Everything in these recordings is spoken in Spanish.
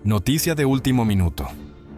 Noticia de último minuto.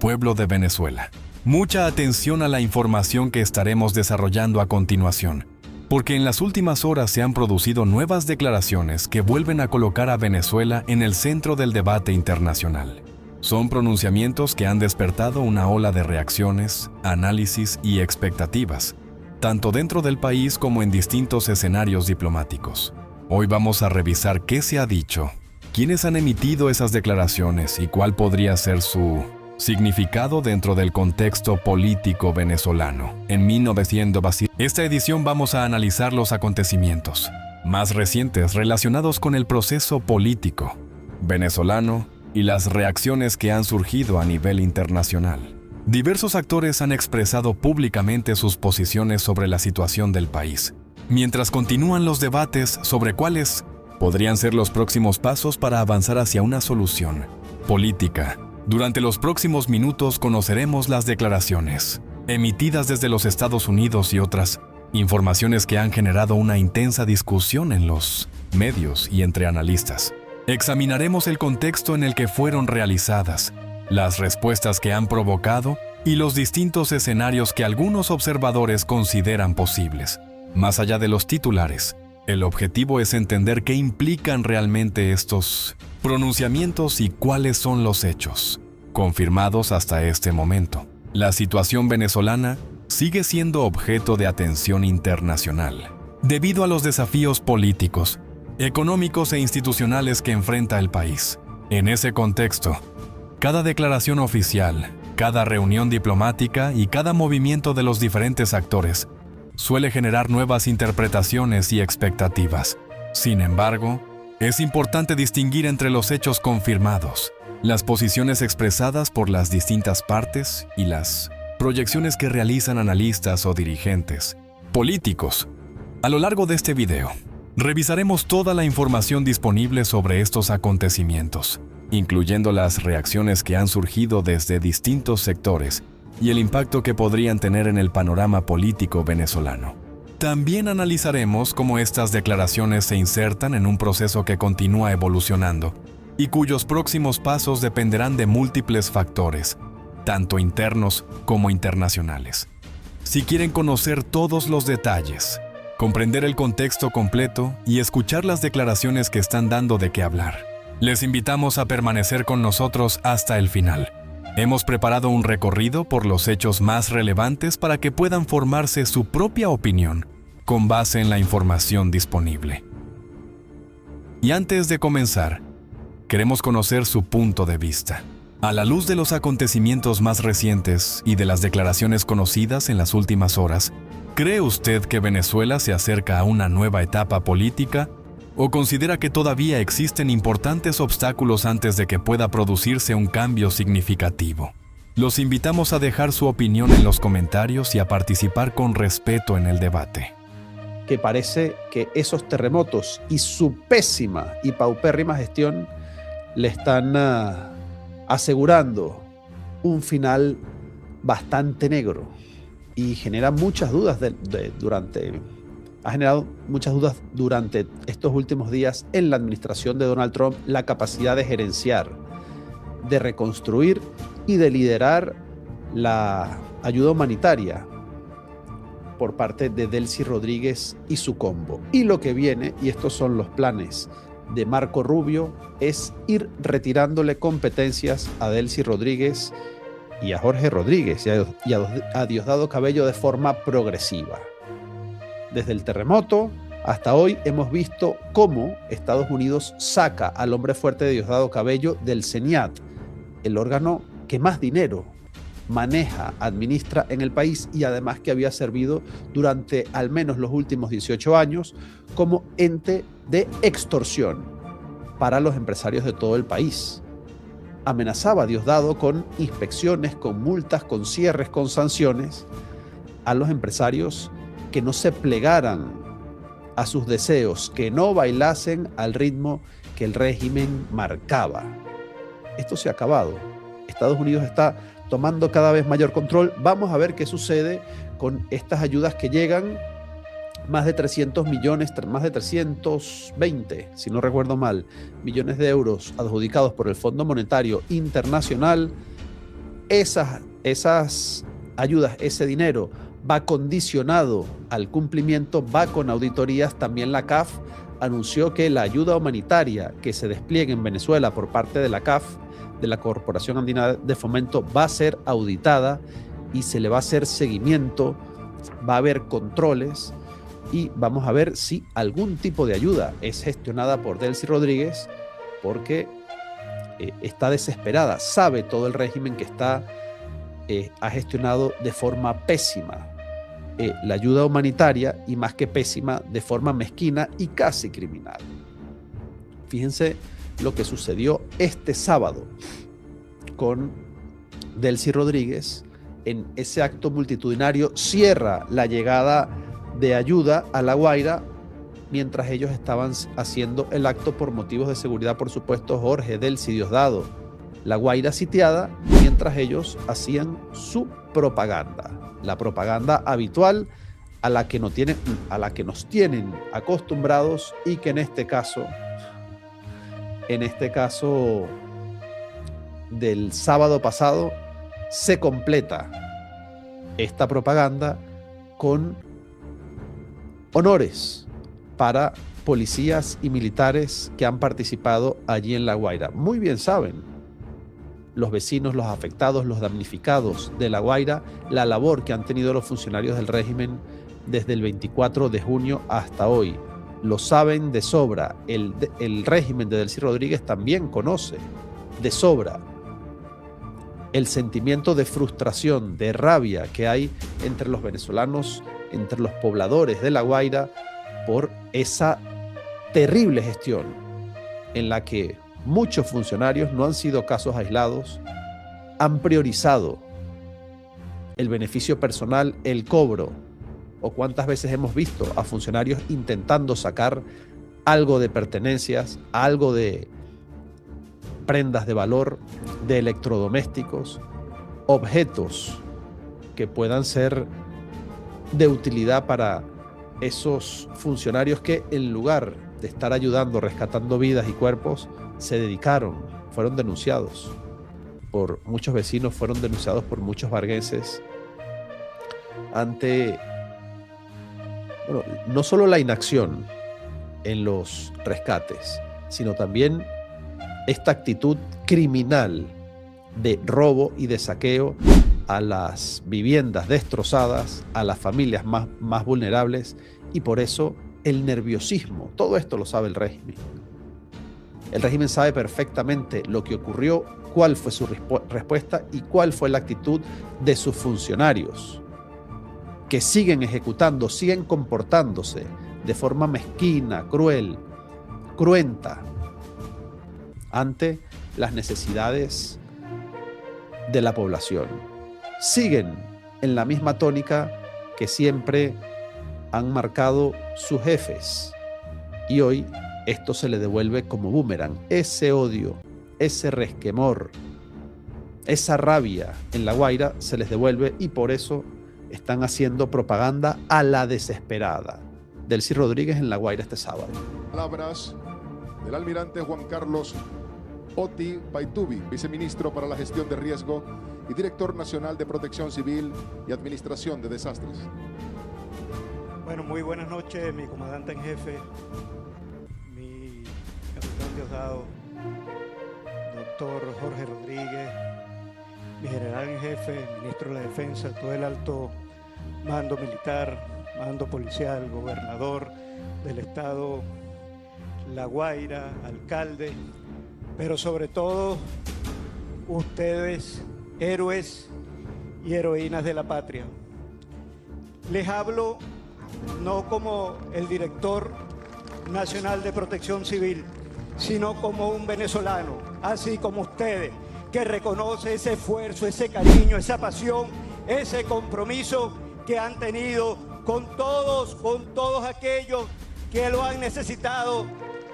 Pueblo de Venezuela. Mucha atención a la información que estaremos desarrollando a continuación, porque en las últimas horas se han producido nuevas declaraciones que vuelven a colocar a Venezuela en el centro del debate internacional. Son pronunciamientos que han despertado una ola de reacciones, análisis y expectativas, tanto dentro del país como en distintos escenarios diplomáticos. Hoy vamos a revisar qué se ha dicho, quiénes han emitido esas declaraciones y cuál podría ser su significado dentro del contexto político venezolano. En 1900, esta edición vamos a analizar los acontecimientos más recientes relacionados con el proceso político venezolano y las reacciones que han surgido a nivel internacional. Diversos actores han expresado públicamente sus posiciones sobre la situación del país, mientras continúan los debates sobre cuáles podrían ser los próximos pasos para avanzar hacia una solución política. Durante los próximos minutos conoceremos las declaraciones emitidas desde los Estados Unidos y otras informaciones que han generado una intensa discusión en los medios y entre analistas. Examinaremos el contexto en el que fueron realizadas, las respuestas que han provocado y los distintos escenarios que algunos observadores consideran posibles. Más allá de los titulares, el objetivo es entender qué implican realmente estos pronunciamientos y cuáles son los hechos confirmados hasta este momento. La situación venezolana sigue siendo objeto de atención internacional, debido a los desafíos políticos, económicos e institucionales que enfrenta el país. En ese contexto, cada declaración oficial, cada reunión diplomática y cada movimiento de los diferentes actores suele generar nuevas interpretaciones y expectativas. Sin embargo, es importante distinguir entre los hechos confirmados, las posiciones expresadas por las distintas partes y las proyecciones que realizan analistas o dirigentes políticos. A lo largo de este video, revisaremos toda la información disponible sobre estos acontecimientos, incluyendo las reacciones que han surgido desde distintos sectores y el impacto que podrían tener en el panorama político venezolano. También analizaremos cómo estas declaraciones se insertan en un proceso que continúa evolucionando y cuyos próximos pasos dependerán de múltiples factores, tanto internos como internacionales. Si quieren conocer todos los detalles, comprender el contexto completo y escuchar las declaraciones que están dando de qué hablar, les invitamos a permanecer con nosotros hasta el final. Hemos preparado un recorrido por los hechos más relevantes para que puedan formarse su propia opinión con base en la información disponible. Y antes de comenzar, queremos conocer su punto de vista. A la luz de los acontecimientos más recientes y de las declaraciones conocidas en las últimas horas, ¿cree usted que Venezuela se acerca a una nueva etapa política? ¿O considera que todavía existen importantes obstáculos antes de que pueda producirse un cambio significativo? Los invitamos a dejar su opinión en los comentarios y a participar con respeto en el debate. Que parece que esos terremotos y su pésima y paupérrima gestión le están asegurando un final bastante negro y genera muchas dudas ha generado muchas dudas durante estos últimos días en la administración de Donald Trump la capacidad de gerenciar, de reconstruir y de liderar la ayuda humanitaria por parte de Delcy Rodríguez y su combo. Y lo que viene, y estos son los planes de Marco Rubio, es ir retirándole competencias a Delcy Rodríguez y a Jorge Rodríguez y a Diosdado Cabello de forma progresiva. Desde el terremoto hasta hoy hemos visto cómo Estados Unidos saca al hombre fuerte de Diosdado Cabello del CENIAT, el órgano que más dinero maneja, administra en el país y además que había servido durante al menos los últimos 18 años como ente de extorsión para los empresarios de todo el país. Amenazaba a Diosdado con inspecciones, con multas, con cierres, con sanciones a los empresarios que no se plegaran a sus deseos, que no bailasen al ritmo que el régimen marcaba. Esto se ha acabado. Estados Unidos está tomando cada vez mayor control. Vamos a ver qué sucede con estas ayudas que llegan más de 300 millones, más de 320, si no recuerdo mal, millones de euros adjudicados por el Fondo Monetario Internacional. Esas ayudas, ese dinero va condicionado al cumplimiento, va con auditorías. También la CAF anunció que la ayuda humanitaria que se despliegue en Venezuela por parte de la CAF, de la Corporación Andina de Fomento, va a ser auditada y se le va a hacer seguimiento, va a haber controles y vamos a ver si algún tipo de ayuda es gestionada por Delcy Rodríguez, porque está desesperada, sabe todo el régimen que ha gestionado de forma pésima la ayuda humanitaria, y más que pésima, de forma mezquina y casi criminal. Fíjense lo que sucedió este sábado con Delcy Rodríguez en ese acto multitudinario. Cierra la llegada de ayuda a La Guaira mientras ellos estaban haciendo el acto por motivos de seguridad, por supuesto. Jorge, Delcy, Diosdado, La Guaira sitiada, mientras ellos hacían su propaganda, la propaganda habitual a la que nos tienen acostumbrados, y que en este caso del sábado pasado se completa esta propaganda con honores para policías y militares que han participado allí en La Guaira. Muy bien saben los vecinos, los afectados, los damnificados de La Guaira, la labor que han tenido los funcionarios del régimen desde el 24 de junio hasta hoy. Lo saben de sobra. El régimen de Delcy Rodríguez también conoce de sobra el sentimiento de frustración, de rabia que hay entre los venezolanos, entre los pobladores de La Guaira, por esa terrible gestión en la que muchos funcionarios, no han sido casos aislados, han priorizado el beneficio personal, el cobro. O cuántas veces hemos visto a funcionarios intentando sacar algo de pertenencias, algo de prendas de valor, de electrodomésticos, objetos que puedan ser de utilidad para esos funcionarios que, en lugar de estar ayudando, rescatando vidas y cuerpos, se dedicaron, fueron denunciados por muchos vecinos, fueron denunciados por muchos varguenses ante, bueno, no solo la inacción en los rescates, sino también esta actitud criminal de robo y de saqueo a las viviendas destrozadas, a las familias más vulnerables, y por eso el nerviosismo. Todo esto lo sabe el régimen. El régimen sabe perfectamente lo que ocurrió, cuál fue su respuesta y cuál fue la actitud de sus funcionarios, que siguen ejecutando, siguen comportándose de forma mezquina, cruel, cruenta ante las necesidades de la población. Siguen en la misma tónica que siempre han marcado sus jefes, y hoy esto se le devuelve como boomerang. Ese odio, ese resquemor, esa rabia en La Guaira se les devuelve, y por eso están haciendo propaganda a la desesperada. Delcy Rodríguez en La Guaira este sábado. Palabras del almirante Juan Carlos Oti Baitubi, viceministro para la gestión de riesgo y director nacional de Protección Civil y Administración de Desastres. Bueno, muy buenas noches, mi comandante en jefe, mi capitán Diosdado, doctor Jorge Rodríguez, mi general en jefe, ministro de la Defensa, todo el alto mando militar, mando policial, gobernador del estado La Guaira, alcalde, pero sobre todo ustedes, héroes y heroínas de la patria. Les hablo no como el director nacional de Protección Civil, sino como un venezolano, así como ustedes, que reconoce ese esfuerzo, ese cariño, esa pasión, ese compromiso que han tenido con todos aquellos que lo han necesitado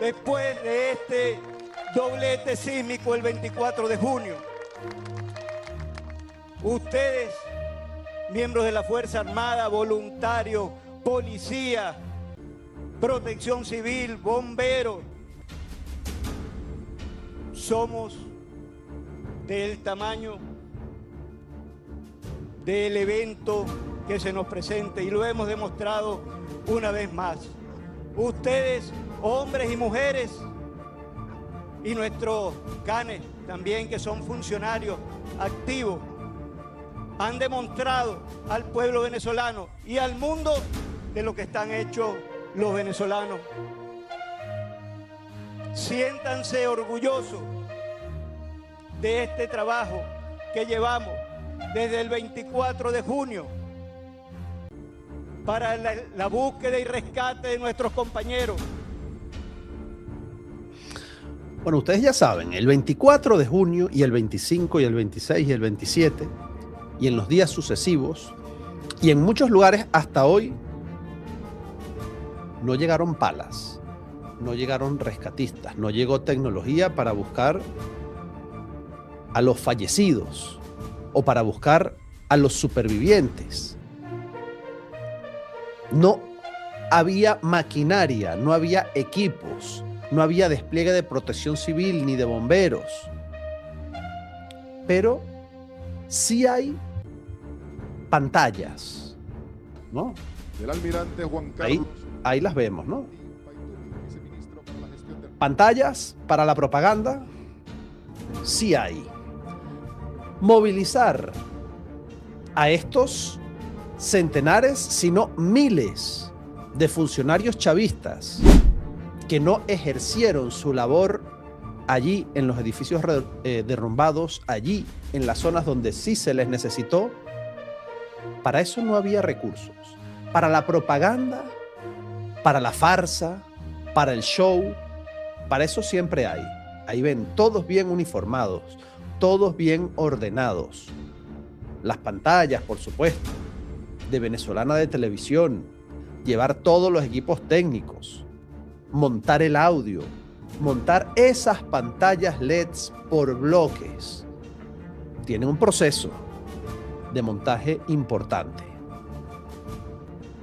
después de este doblete sísmico el 24 de junio. Ustedes, miembros de la Fuerza Armada, voluntarios, policía, protección civil, bomberos. Somos del tamaño del evento que se nos presente y lo hemos demostrado una vez más. Ustedes, hombres y mujeres, y nuestros canes también, que son funcionarios activos, han demostrado al pueblo venezolano y al mundo de lo que están hechos los venezolanos. Siéntanse orgullosos de este trabajo que llevamos desde el 24 de junio para la búsqueda y rescate de nuestros compañeros. Bueno, ustedes ya saben, el 24 de junio y el 25 y el 26 y el 27 y en los días sucesivos y en muchos lugares hasta hoy no llegaron palas, no llegaron rescatistas, no llegó tecnología para buscar a los fallecidos o para buscar a los supervivientes. No había maquinaria, no había equipos, no había despliegue de protección civil ni de bomberos. Pero sí hay pantallas, ¿no? Del almirante Juan Carlos Ahí las vemos, ¿no? Paitubi, viceministro para la gestión de... Pantallas para la propaganda, sí hay. Movilizar a estos centenares, si no miles, de funcionarios chavistas que no ejercieron su labor allí en los edificios derrumbados, allí en las zonas donde sí se les necesitó. Para eso no había recursos. Para la propaganda, para la farsa, para el show, para eso siempre hay. Ahí ven, todos bien uniformados, todos bien ordenados. Las pantallas, por supuesto, de Venezolana de Televisión, llevar todos los equipos técnicos, montar el audio, montar esas pantallas LEDs por bloques. Tiene un proceso de montaje importante.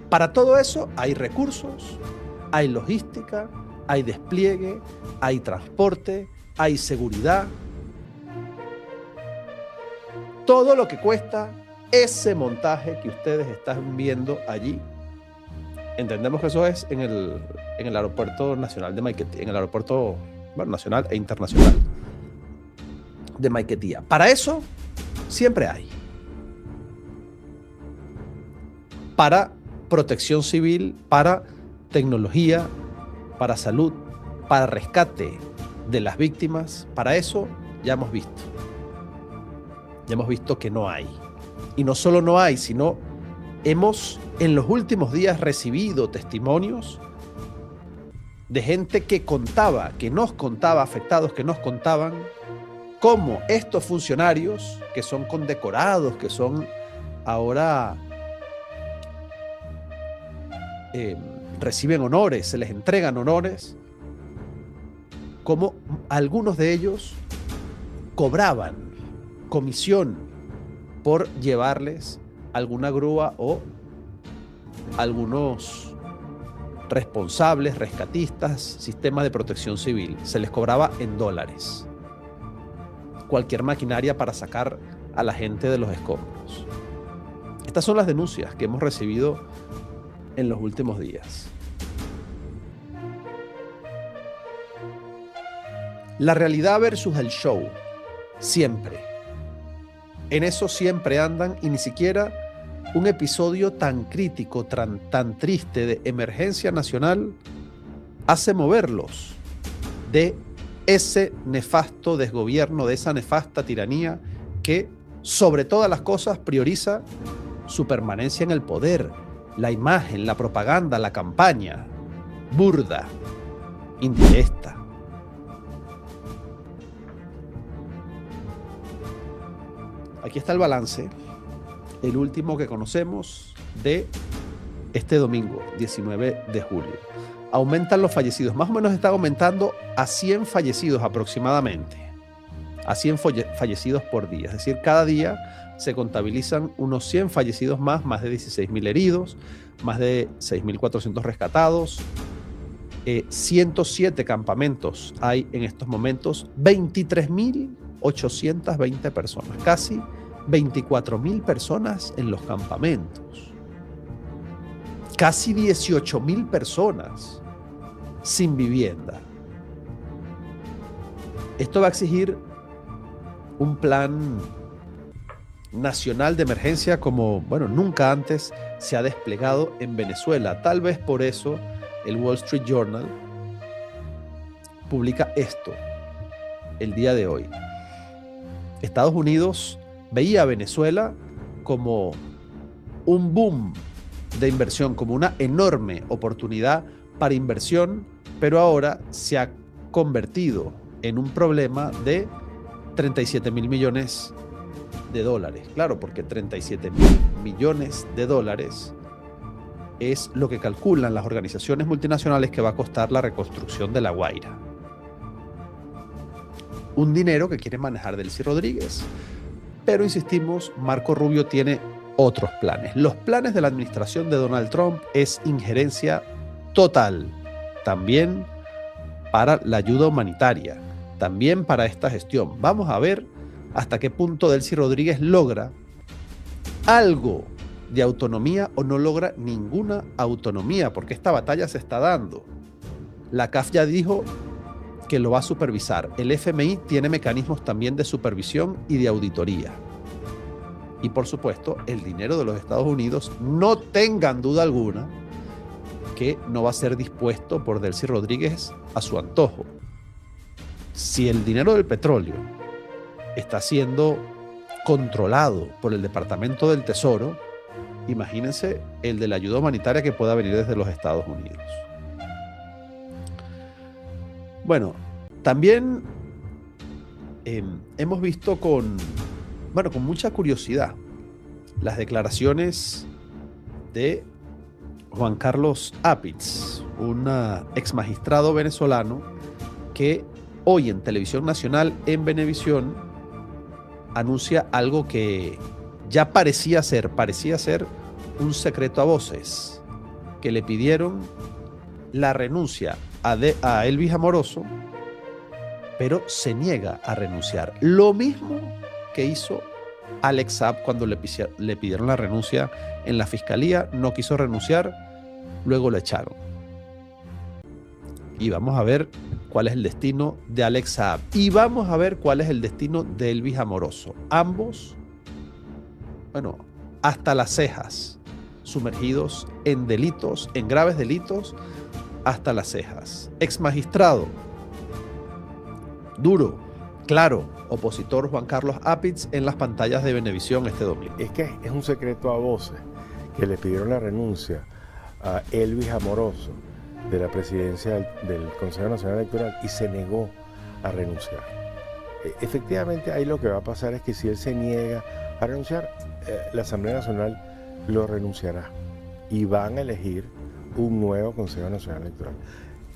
Para todo eso hay recursos, hay logística, hay despliegue, hay transporte, hay seguridad. Todo lo que cuesta ese montaje que ustedes están viendo allí. Entendemos que eso es en el aeropuerto nacional de Maiquetía, en el aeropuerto nacional e internacional de Maiquetía. Para eso siempre hay. Para protección civil, para tecnología, para salud, para rescate de las víctimas, para eso ya hemos visto. Ya hemos visto que no hay. Y no solo no hay, sino hemos en los últimos días recibido testimonios de gente que contaba, que nos contaba, afectados que nos contaban, cómo estos funcionarios que son condecorados, que son ahora reciben honores, se les entregan honores, como algunos de ellos cobraban comisión por llevarles alguna grúa o algunos responsables, rescatistas, sistemas de protección civil. Se les cobraba en dólares. Cualquier maquinaria para sacar a la gente de los escombros. Estas son las denuncias que hemos recibido en los últimos días. La realidad versus el show. Siempre. En eso siempre andan y ni siquiera un episodio tan crítico, tan triste de emergencia nacional hace moverlos de ese nefasto desgobierno, de esa nefasta tiranía que sobre todas las cosas prioriza su permanencia en el poder, la imagen, la propaganda, la campaña, burda, indigesta. Aquí está el balance, el último que conocemos de este domingo, 19 de julio. Aumentan los fallecidos, más o menos está aumentando a 100 fallecidos aproximadamente. a 100 fallecidos por día. Es decir, cada día se contabilizan unos 100 fallecidos más de 16.000 heridos, más de 6.400 rescatados. 107 campamentos hay en estos momentos, 23.820 personas, casi 24.000 personas en los campamentos, casi 18.000 personas sin vivienda. Esto va a exigir un plan nacional de emergencia como, bueno, nunca antes se ha desplegado en Venezuela. Tal vez por eso el Wall Street Journal publica esto el día de hoy. Estados Unidos veía a Venezuela como un boom de inversión, como una enorme oportunidad para inversión, pero ahora se ha convertido en un problema de 37.000 millones de dólares. Claro, porque 37.000 millones de dólares es lo que calculan las organizaciones multinacionales que va a costar la reconstrucción de La Guaira. Un dinero que quiere manejar Delcy Rodríguez. Pero insistimos, Marco Rubio tiene otros planes. Los planes de la administración de Donald Trump es injerencia total, también para la ayuda humanitaria, también para esta gestión. Vamos a ver hasta qué punto Delcy Rodríguez logra algo de autonomía o no logra ninguna autonomía, porque esta batalla se está dando. La CAF ya dijo que lo va a supervisar. El FMI tiene mecanismos también de supervisión y de auditoría. Y por supuesto, el dinero de los Estados Unidos, no tengan duda alguna que no va a ser dispuesto por Delcy Rodríguez a su antojo. Si el dinero del petróleo está siendo controlado por el Departamento del Tesoro, imagínense el de la ayuda humanitaria que pueda venir desde los Estados Unidos. Bueno, también hemos visto con mucha curiosidad las declaraciones de Juan Carlos Apitz, un ex magistrado venezolano que hoy en Televisión Nacional, en Venevisión, anuncia algo que ya parecía ser un secreto a voces, que le pidieron la renuncia a Elvis Amoroso, pero se niega a renunciar. Lo mismo que hizo Alex Saab cuando le pidieron la renuncia en la fiscalía, no quiso renunciar, luego lo echaron. Y vamos a ver cuál es el destino de Alex Saab. Y vamos a ver cuál es el destino de Elvis Amoroso. Ambos, hasta las cejas, sumergidos en delitos, en graves delitos, hasta las cejas. Ex magistrado, duro, claro, opositor Juan Carlos Apitz en las pantallas de Venevisión este domingo. Es que es un secreto a voces que le pidieron la renuncia a Elvis Amoroso de la presidencia del Consejo Nacional Electoral y se negó a renunciar. Efectivamente, ahí lo que va a pasar es que si él se niega a renunciar, la Asamblea Nacional lo renunciará y van a elegir un nuevo Consejo Nacional Electoral.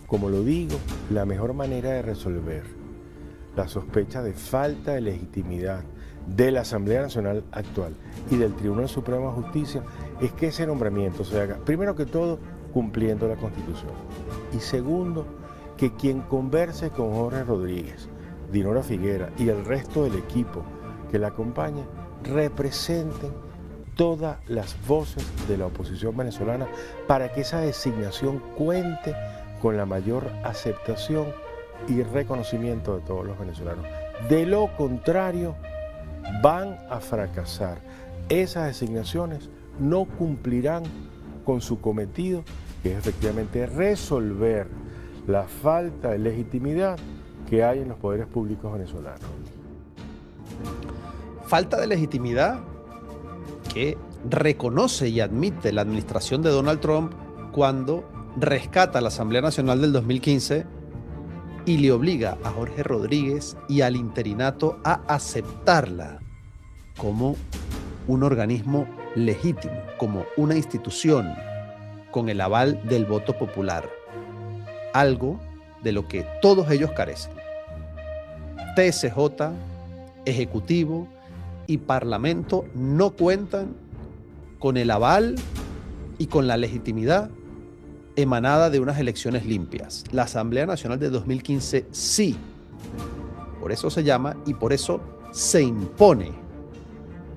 Como lo digo, la mejor manera de resolver la sospecha de falta de legitimidad de la Asamblea Nacional actual y del Tribunal Supremo de Justicia es que ese nombramiento se haga, primero que todo, cumpliendo la Constitución. Y segundo, que quien converse con Jorge Rodríguez, Dinora Figuera y el resto del equipo que la acompaña representen todas las voces de la oposición venezolana para que esa designación cuente con la mayor aceptación y reconocimiento de todos los venezolanos. De lo contrario, van a fracasar. Esas designaciones no cumplirán con su cometido, que es efectivamente resolver la falta de legitimidad que hay en los poderes públicos venezolanos. Falta de legitimidad que reconoce y admite la administración de Donald Trump cuando rescata a la Asamblea Nacional del 2015 y le obliga a Jorge Rodríguez y al interinato a aceptarla como un organismo legítimo, como una institución con el aval del voto popular, algo de lo que todos ellos carecen. TSJ, Ejecutivo y Parlamento no cuentan con el aval y con la legitimidad emanada de unas elecciones limpias. La Asamblea Nacional de 2015 sí. Por eso se llama y por eso se impone.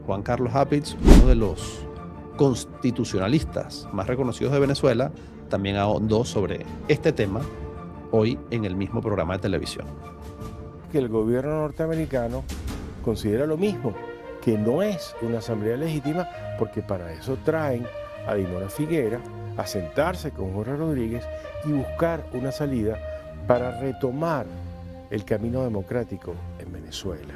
Juan Carlos Apitz, uno de los constitucionalistas más reconocidos de Venezuela, también ahondó sobre este tema hoy en el mismo programa de televisión. Que el gobierno norteamericano considera lo mismo, que no es una asamblea legítima, porque para eso traen a Dinora Figuera a sentarse con Jorge Rodríguez y buscar una salida para retomar el camino democrático en Venezuela.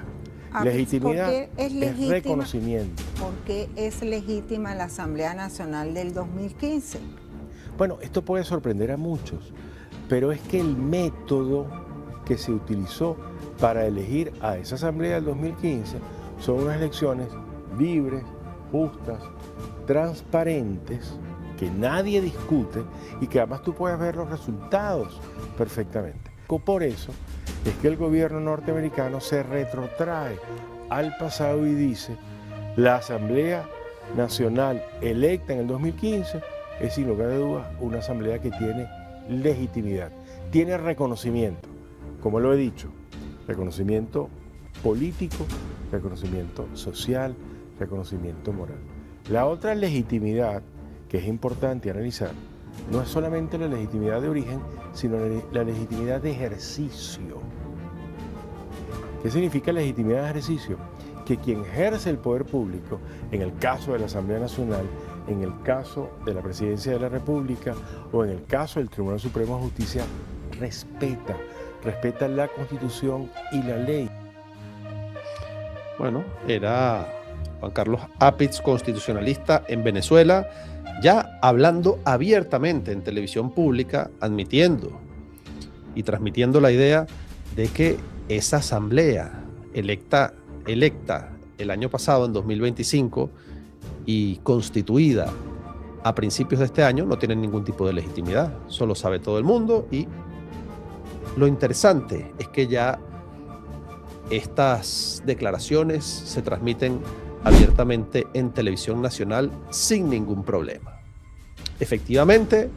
Legitimidad es reconocimiento. ¿Por qué es legítima la Asamblea Nacional del 2015? Bueno, esto puede sorprender a muchos, pero es que el método que se utilizó para elegir a esa Asamblea del 2015 son unas elecciones libres, justas, transparentes, que nadie discute y que además tú puedes ver los resultados perfectamente. Por eso es que el gobierno norteamericano se retrotrae al pasado y dice: la Asamblea Nacional electa en el 2015 es sin lugar a dudas una asamblea que tiene legitimidad, tiene reconocimiento, como lo he dicho, reconocimiento político, reconocimiento social, reconocimiento moral. La otra legitimidad que es importante analizar no es solamente la legitimidad de origen, sino la legitimidad de ejercicio. ¿Qué significa legitimidad de ejercicio? Que quien ejerce el poder público, en el caso de la Asamblea Nacional, en el caso de la Presidencia de la República o en el caso del Tribunal Supremo de Justicia, respeta la Constitución y la ley. Bueno, era Juan Carlos Apitz, constitucionalista en Venezuela, ya hablando abiertamente en televisión pública, admitiendo y transmitiendo la idea de que esa asamblea electa el año pasado, en 2025, y constituida a principios de este año, no tiene ningún tipo de legitimidad. Solo sabe todo el mundo, y lo interesante es que ya estas declaraciones se transmiten abiertamente en televisión nacional sin ningún problema. Efectivamente,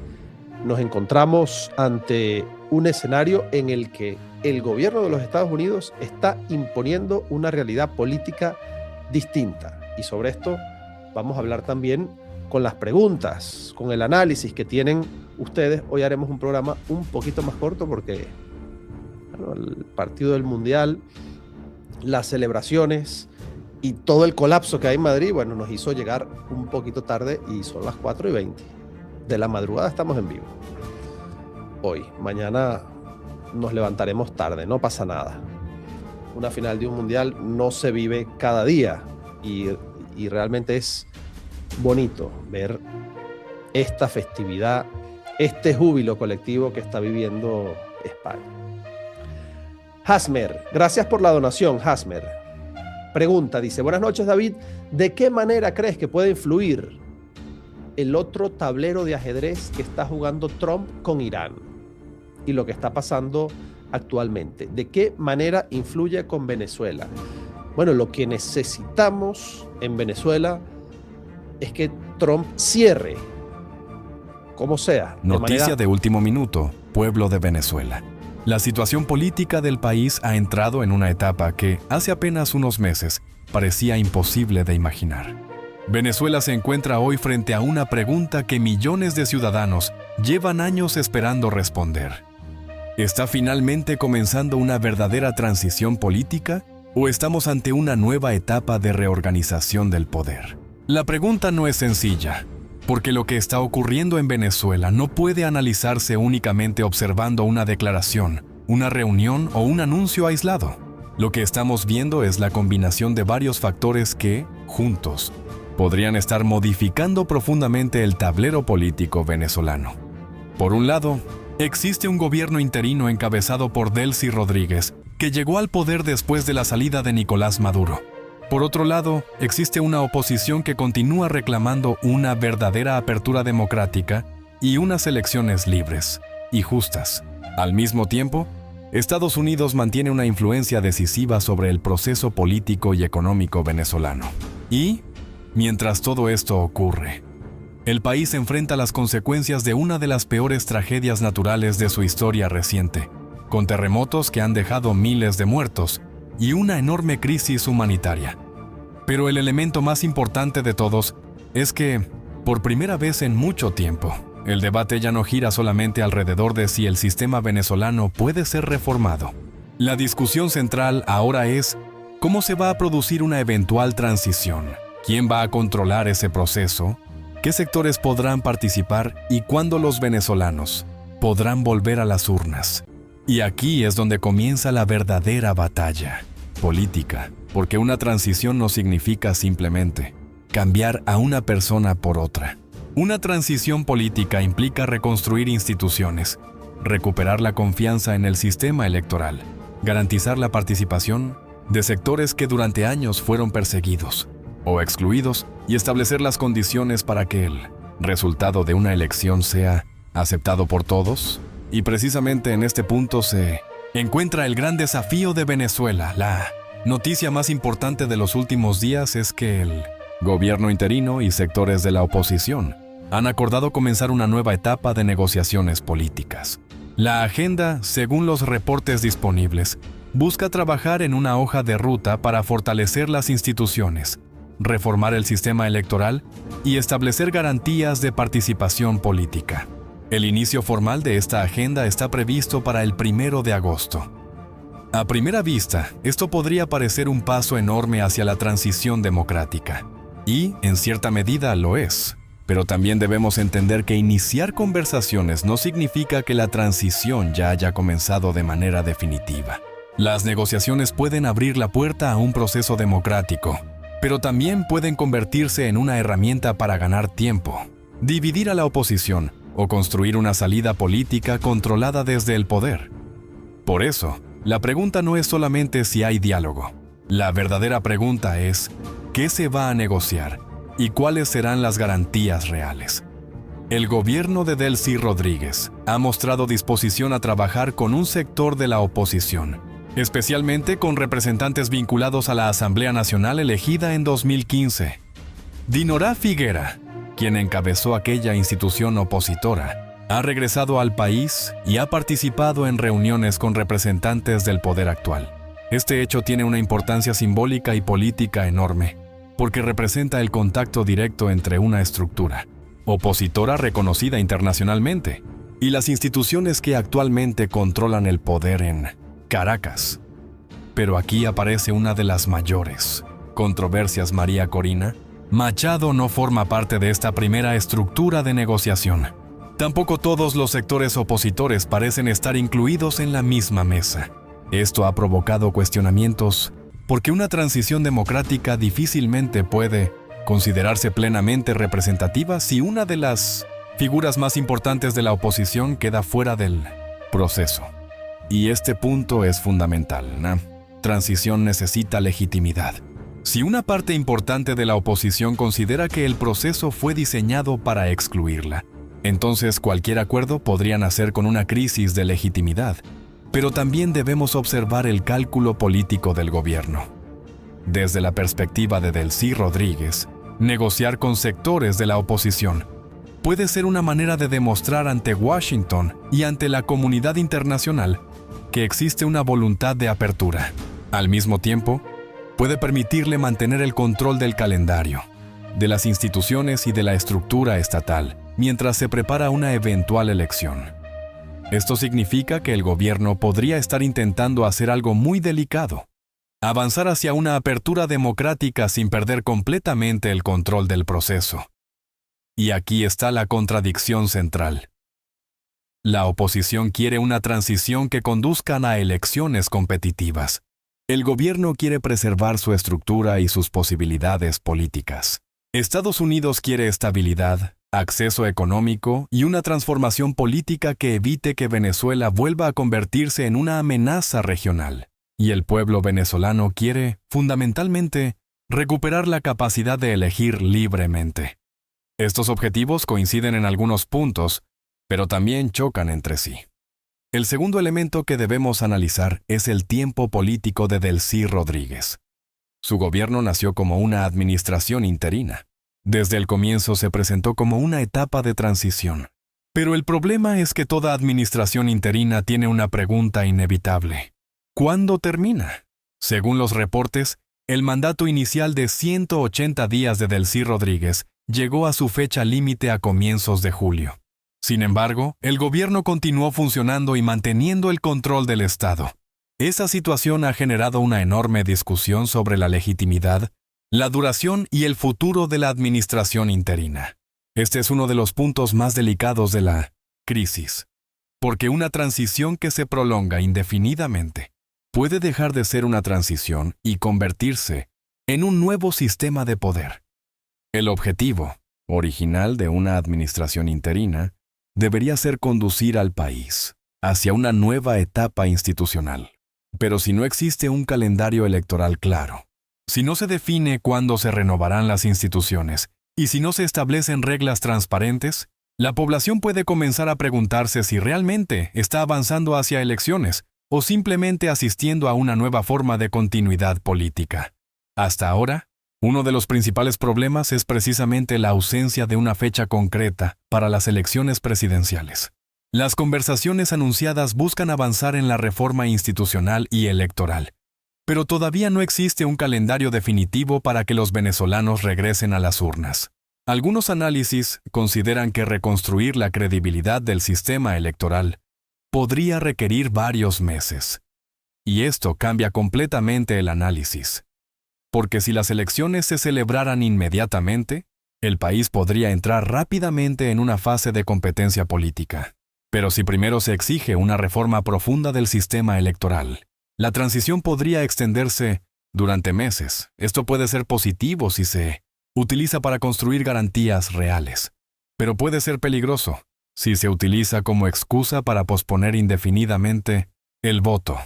nos encontramos ante un escenario en el que el gobierno de los Estados Unidos está imponiendo una realidad política distinta. Y sobre esto vamos a hablar también con las preguntas, con el análisis que tienen ustedes. Hoy haremos un programa un poquito más corto porque el partido del Mundial, las celebraciones y todo el colapso que hay en Madrid, bueno, nos hizo llegar un poquito tarde y son las 4:20 de la madrugada. Estamos en vivo hoy. Mañana nos levantaremos tarde, no pasa nada. Una final de un Mundial no se vive cada día y realmente es bonito ver esta festividad, este júbilo colectivo que está viviendo España. Hasmer, gracias por la donación, Hasmer. Pregunta, dice: buenas noches, David. ¿De qué manera crees que puede influir el otro tablero de ajedrez que está jugando Trump con Irán y lo que está pasando actualmente? ¿De qué manera influye con Venezuela? Bueno, lo que necesitamos en Venezuela es que Trump cierre, como sea. Noticia de último minuto, pueblo de Venezuela. La situación política del país ha entrado en una etapa que, hace apenas unos meses, parecía imposible de imaginar. Venezuela se encuentra hoy frente a una pregunta que millones de ciudadanos llevan años esperando responder. ¿Está finalmente comenzando una verdadera transición política o estamos ante una nueva etapa de reorganización del poder? La pregunta no es sencilla, porque lo que está ocurriendo en Venezuela no puede analizarse únicamente observando una declaración, una reunión o un anuncio aislado. Lo que estamos viendo es la combinación de varios factores que, juntos, podrían estar modificando profundamente el tablero político venezolano. Por un lado, existe un gobierno interino encabezado por Delcy Rodríguez, que llegó al poder después de la salida de Nicolás Maduro. Por otro lado, existe una oposición que continúa reclamando una verdadera apertura democrática y unas elecciones libres y justas. Al mismo tiempo, Estados Unidos mantiene una influencia decisiva sobre el proceso político y económico venezolano. Y, mientras todo esto ocurre, el país enfrenta las consecuencias de una de las peores tragedias naturales de su historia reciente, con terremotos que han dejado miles de muertos y una enorme crisis humanitaria. Pero el elemento más importante de todos es que, por primera vez en mucho tiempo, el debate ya no gira solamente alrededor de si el sistema venezolano puede ser reformado. La discusión central ahora es cómo se va a producir una eventual transición, quién va a controlar ese proceso, qué sectores podrán participar y cuándo los venezolanos podrán volver a las urnas. Y aquí es donde comienza la verdadera batalla política, porque una transición no significa simplemente cambiar a una persona por otra. Una transición política implica reconstruir instituciones, recuperar la confianza en el sistema electoral, garantizar la participación de sectores que durante años fueron perseguidos o excluidos y establecer las condiciones para que el resultado de una elección sea aceptado por todos. Y precisamente en este punto se encuentra el gran desafío de Venezuela. La noticia más importante de los últimos días es que el gobierno interino y sectores de la oposición han acordado comenzar una nueva etapa de negociaciones políticas. La agenda, según los reportes disponibles, busca trabajar en una hoja de ruta para fortalecer las instituciones, reformar el sistema electoral y establecer garantías de participación política. El inicio formal de esta agenda está previsto para el 1 de agosto. A primera vista, esto podría parecer un paso enorme hacia la transición democrática. Y, en cierta medida, lo es. Pero también debemos entender que iniciar conversaciones no significa que la transición ya haya comenzado de manera definitiva. Las negociaciones pueden abrir la puerta a un proceso democrático, pero también pueden convertirse en una herramienta para ganar tiempo, dividir a la oposición o construir una salida política controlada desde el poder. Por eso, la pregunta no es solamente si hay diálogo. La verdadera pregunta es, ¿qué se va a negociar y cuáles serán las garantías reales? El gobierno de Delcy Rodríguez ha mostrado disposición a trabajar con un sector de la oposición, especialmente con representantes vinculados a la Asamblea Nacional elegida en 2015. Dinorah Figuera, quien encabezó aquella institución opositora, ha regresado al país y ha participado en reuniones con representantes del poder actual. Este hecho tiene una importancia simbólica y política enorme, porque representa el contacto directo entre una estructura opositora reconocida internacionalmente y las instituciones que actualmente controlan el poder en Caracas. Pero aquí aparece una de las mayores controversias, María Corina. Machado no forma parte de esta primera estructura de negociación. Tampoco todos los sectores opositores parecen estar incluidos en la misma mesa. Esto ha provocado cuestionamientos porque una transición democrática difícilmente puede considerarse plenamente representativa si una de las figuras más importantes de la oposición queda fuera del proceso. Y este punto es fundamental. La transición necesita legitimidad. Si una parte importante de la oposición considera que el proceso fue diseñado para excluirla, entonces cualquier acuerdo podría nacer con una crisis de legitimidad. Pero también debemos observar el cálculo político del gobierno. Desde la perspectiva de Delcy Rodríguez, negociar con sectores de la oposición puede ser una manera de demostrar ante Washington y ante la comunidad internacional que existe una voluntad de apertura. Al mismo tiempo, puede permitirle mantener el control del calendario, de las instituciones y de la estructura estatal, mientras se prepara una eventual elección. Esto significa que el gobierno podría estar intentando hacer algo muy delicado: avanzar hacia una apertura democrática sin perder completamente el control del proceso. Y aquí está la contradicción central. La oposición quiere una transición que conduzca a elecciones competitivas. El gobierno quiere preservar su estructura y sus posibilidades políticas. Estados Unidos quiere estabilidad, acceso económico y una transformación política que evite que Venezuela vuelva a convertirse en una amenaza regional. Y el pueblo venezolano quiere, fundamentalmente, recuperar la capacidad de elegir libremente. Estos objetivos coinciden en algunos puntos, pero también chocan entre sí. El segundo elemento que debemos analizar es el tiempo político de Delcy Rodríguez. Su gobierno nació como una administración interina. Desde el comienzo se presentó como una etapa de transición. Pero el problema es que toda administración interina tiene una pregunta inevitable. ¿Cuándo termina? Según los reportes, el mandato inicial de 180 días de Delcy Rodríguez llegó a su fecha límite a comienzos de julio. Sin embargo, el gobierno continuó funcionando y manteniendo el control del Estado. Esa situación ha generado una enorme discusión sobre la legitimidad, la duración y el futuro de la administración interina. Este es uno de los puntos más delicados de la crisis, porque una transición que se prolonga indefinidamente puede dejar de ser una transición y convertirse en un nuevo sistema de poder. El objetivo original de una administración interina debería ser conducir al país hacia una nueva etapa institucional. Pero si no existe un calendario electoral claro, si no se define cuándo se renovarán las instituciones y si no se establecen reglas transparentes, la población puede comenzar a preguntarse si realmente está avanzando hacia elecciones o simplemente asistiendo a una nueva forma de continuidad política. Hasta ahora, uno de los principales problemas es precisamente la ausencia de una fecha concreta para las elecciones presidenciales. Las conversaciones anunciadas buscan avanzar en la reforma institucional y electoral, pero todavía no existe un calendario definitivo para que los venezolanos regresen a las urnas. Algunos análisis consideran que reconstruir la credibilidad del sistema electoral podría requerir varios meses. Y esto cambia completamente el análisis. Porque si las elecciones se celebraran inmediatamente, el país podría entrar rápidamente en una fase de competencia política. Pero si primero se exige una reforma profunda del sistema electoral, la transición podría extenderse durante meses. Esto puede ser positivo si se utiliza para construir garantías reales, pero puede ser peligroso si se utiliza como excusa para posponer indefinidamente el voto.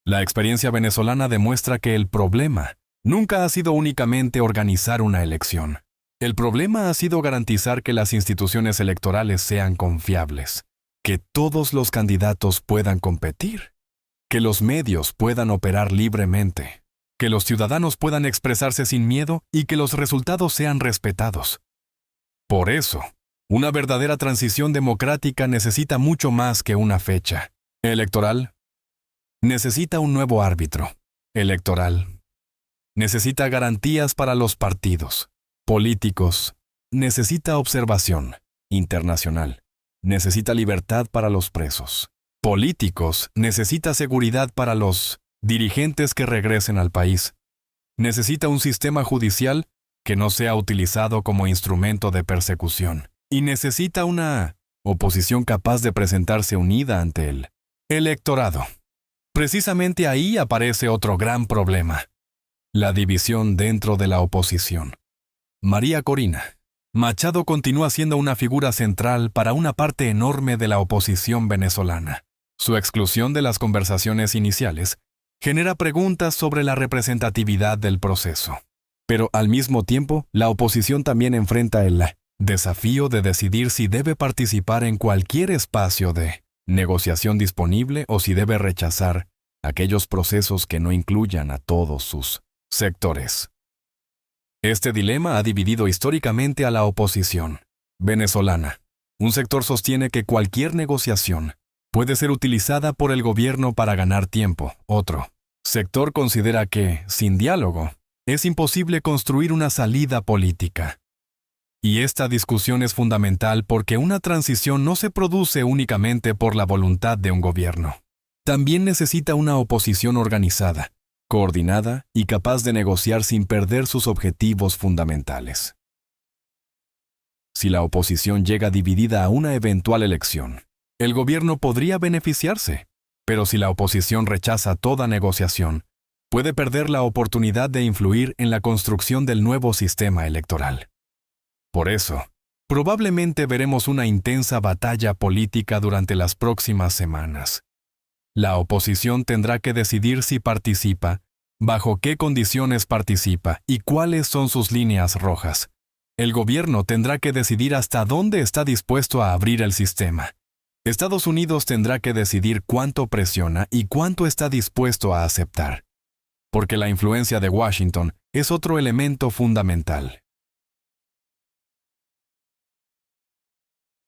La experiencia venezolana demuestra que el problema nunca ha sido únicamente organizar una elección. El problema ha sido garantizar que las instituciones electorales sean confiables, que todos los candidatos puedan competir, que los medios puedan operar libremente, que los ciudadanos puedan expresarse sin miedo y que los resultados sean respetados. Por eso, una verdadera transición democrática necesita mucho más que una fecha electoral. Necesita un nuevo árbitro electoral. Necesita garantías para los partidos políticos. Necesita observación internacional. Necesita libertad para los presos políticos. Necesita seguridad para los dirigentes que regresen al país. Necesita un sistema judicial que no sea utilizado como instrumento de persecución. Y necesita una oposición capaz de presentarse unida ante el electorado. Precisamente ahí aparece otro gran problema: la división dentro de la oposición. María Corina Machado continúa siendo una figura central para una parte enorme de la oposición venezolana. Su exclusión de las conversaciones iniciales genera preguntas sobre la representatividad del proceso. Pero al mismo tiempo, la oposición también enfrenta el desafío de decidir si debe participar en cualquier espacio de negociación disponible o si debe rechazar aquellos procesos que no incluyan a todos sus sectores. Este dilema ha dividido históricamente a la oposición venezolana. Un sector sostiene que cualquier negociación puede ser utilizada por el gobierno para ganar tiempo. Otro sector considera que, sin diálogo, es imposible construir una salida política. Y esta discusión es fundamental porque una transición no se produce únicamente por la voluntad de un gobierno. También necesita una oposición organizada, coordinada y capaz de negociar sin perder sus objetivos fundamentales. Si la oposición llega dividida a una eventual elección, el gobierno podría beneficiarse, pero si la oposición rechaza toda negociación, puede perder la oportunidad de influir en la construcción del nuevo sistema electoral. Por eso, probablemente veremos una intensa batalla política durante las próximas semanas. La oposición tendrá que decidir si participa, bajo qué condiciones participa y cuáles son sus líneas rojas. El gobierno tendrá que decidir hasta dónde está dispuesto a abrir el sistema. Estados Unidos tendrá que decidir cuánto presiona y cuánto está dispuesto a aceptar, porque la influencia de Washington es otro elemento fundamental.